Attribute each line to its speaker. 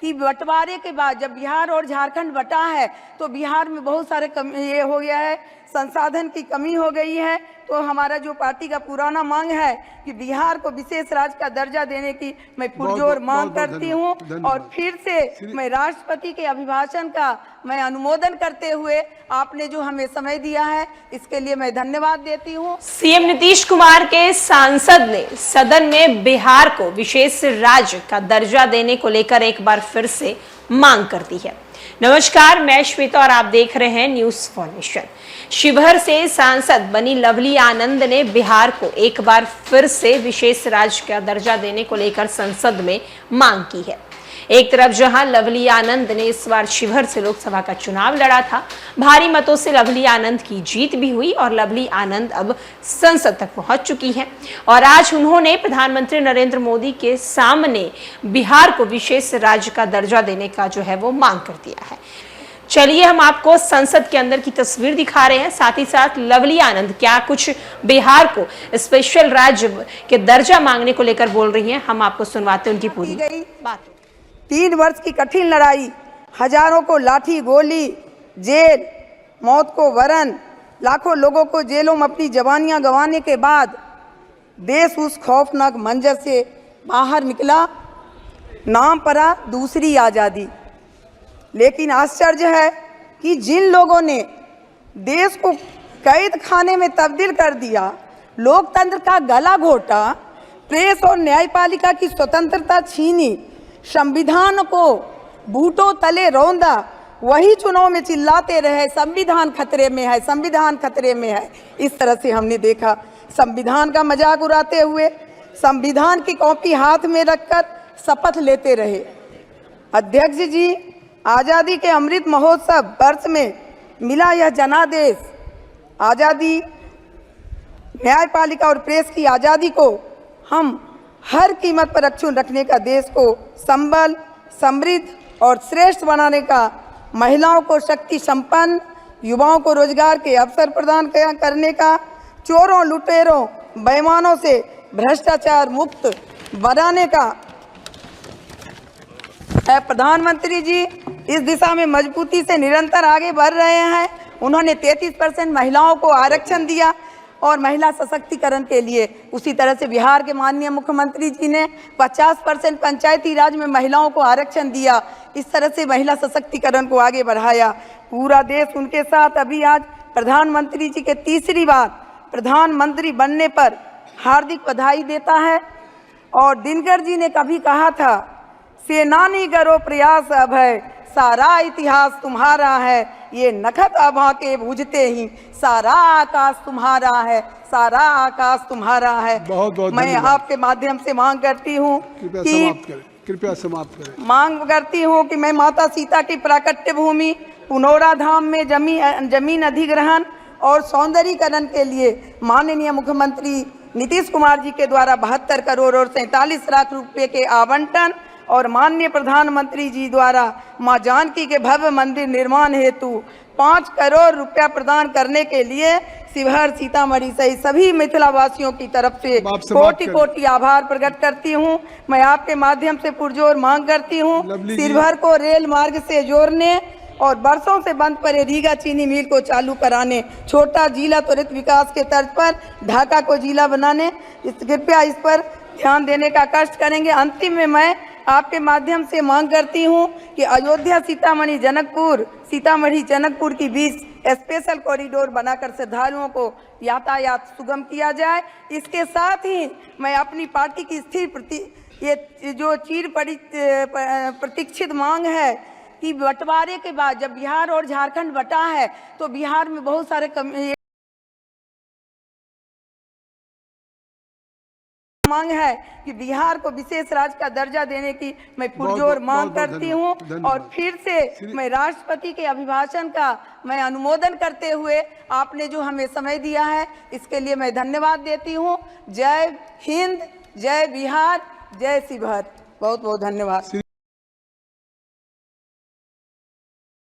Speaker 1: कि बंटवारे के बाद जब बिहार और झारखंड बटा है तो बिहार में बहुत सारे ये हो गया है, संसाधन की कमी हो गई है। तो हमारा जो पार्टी का पुराना मांग है कि बिहार को विशेष राज्य का दर्जा देने की मैं पुरजोर मांग करती हूँ। और फिर से मैं राष्ट्रपति के अभिभाषण का मैं अनुमोदन करते हुए आपने जो हमें समय दिया है इसके लिए मैं धन्यवाद देती हूँ।
Speaker 2: सीएम नीतीश कुमार के सांसद ने सदन में बिहार को विशेष राज्य का दर्जा देने को लेकर एक बार फिर से मांग कर दी है। नमस्कार, मैं श्वेता और आप देख रहे हैं न्यूज़ फॉर नेशन। शिवहर से सांसद बनी लवली आनंद ने बिहार को एक बार फिर से विशेष राज्य का दर्जा देने को लेकर संसद में मांग की है। एक तरफ जहां लवली आनंद ने इस बार शिवहर से लोकसभा का चुनाव लड़ा था, भारी मतों से लवली आनंद की जीत भी हुई और लवली आनंद अब संसद तक पहुंच चुकी हैं और आज उन्होंने प्रधानमंत्री नरेंद्र मोदी के सामने बिहार को विशेष राज्य का दर्जा देने का जो है वो मांग कर दिया है। चलिए हम आपको संसद के अंदर की तस्वीर दिखा रहे हैं, साथ ही साथ लवली आनंद क्या कुछ बिहार को स्पेशल राज्य के दर्जा मांगने को लेकर बोल रही हैं, हम आपको सुनवाते हैं उनकी पूरी बात।
Speaker 1: 3 वर्ष की कठिन लड़ाई, हजारों को लाठी गोली, जेल, मौत को वरण, लाखों लोगों को जेलों में अपनी जवानियां गंवाने के बाद देश उस खौफनाक मंजर से बाहर निकला। नाम पड़ा दूसरी आज़ादी। लेकिन आश्चर्य है कि जिन लोगों ने देश को कैद खाने में तब्दील कर दिया, लोकतंत्र का गला घोटा, प्रेस और न्यायपालिका की स्वतंत्रता छीनी, संविधान को बूटों तले रौंदा, वही चुनाव में चिल्लाते रहे संविधान खतरे में है, संविधान खतरे में है। इस तरह से हमने देखा संविधान का मजाक उड़ाते हुए संविधान की कॉपी हाथ में रखकर शपथ लेते रहे। अध्यक्ष जी, आज़ादी के अमृत महोत्सव वर्ष में मिला यह जनादेश, आज़ादी, न्यायपालिका और प्रेस की आज़ादी को हम हर कीमत पर अक्षुण्ण रखने का, देश को संबल, समृद्ध और श्रेष्ठ बनाने का, महिलाओं को शक्ति संपन्न, युवाओं को रोजगार के अवसर प्रदान करने का, चोरों, लुटेरों, बेईमानों से भ्रष्टाचार मुक्त बनाने का। प्रधानमंत्री जी इस दिशा में मजबूती से निरंतर आगे बढ़ रहे हैं। उन्होंने 33% महिलाओं को आरक्षण दिया और महिला सशक्तिकरण के लिए उसी तरह से बिहार के माननीय मुख्यमंत्री जी ने 50% पंचायती राज में महिलाओं को आरक्षण दिया। इस तरह से महिला सशक्तिकरण को आगे बढ़ाया। पूरा देश उनके साथ। अभी आज प्रधानमंत्री जी के तीसरी बार प्रधानमंत्री बनने पर हार्दिक बधाई देता है। और दिनकर जी ने कभी कहा था, सेनानी करो प्रयास अब है, सारा इतिहास तुम्हारा है, ये नखत आभा के बुझते ही सारा आकाश तुम्हारा है, सारा आकाश तुम्हारा है।
Speaker 3: बहुत बहुत
Speaker 1: मैं आपके माध्यम से मांग करती हूँ कि
Speaker 3: कृपया समाप्त करें।
Speaker 1: मांग करती हूँ कि मैं माता सीता की प्राकट्य भूमि पुनौरा धाम में जमीन अधिग्रहण और सौंदर्यीकरण के लिए माननीय मुख्यमंत्री नीतीश कुमार जी के द्वारा 72 करोड़ और 47 लाख रुपए के आवंटन और माननीय प्रधानमंत्री जी द्वारा मां जानकी के भव्य मंदिर निर्माण हेतु 5 करोड़ रुपया प्रदान करने के लिए शिवहर, सीतामढ़ी सहित सभी मिथिला वासियों की तरफ से कोटि कोटि आभार प्रकट करती हूं। मैं आपके माध्यम से पुरजोर मांग करती हूं शिवहर को रेल मार्ग से जोड़ने और बरसों से बंद पड़े रीगा चीनी मिल को चालू कराने, छोटा जिला त्वरित विकास के तर्ज पर ढाका को जिला बनाने, कृपया इस पर ध्यान देने का कष्ट करेंगे। अंतिम में मैं आपके माध्यम से मांग करती हूं कि अयोध्या सीतामढ़ी जनकपुर की बीच स्पेशल कॉरिडोर बनाकर श्रद्धालुओं को यातायात सुगम किया जाए। इसके साथ ही मैं अपनी पार्टी की ये जो चिर प्रतीक्षित मांग है कि बंटवारे के बाद जब बिहार और झारखंड बटा है तो बिहार में बहुत सारे मांग है कि बिहार को विशेष राज्य का दर्जा देने की मैं पुरजोर मांग करती हूं। और फिर से मैं राष्ट्रपति के अभिभाषण का मैं अनुमोदन करते हुए आपने जो हमें समय दिया है इसके लिए मैं धन्यवाद देती हूं। जय हिंद, जय बिहार, जय शिवहर। बहुत बहुत धन्यवाद।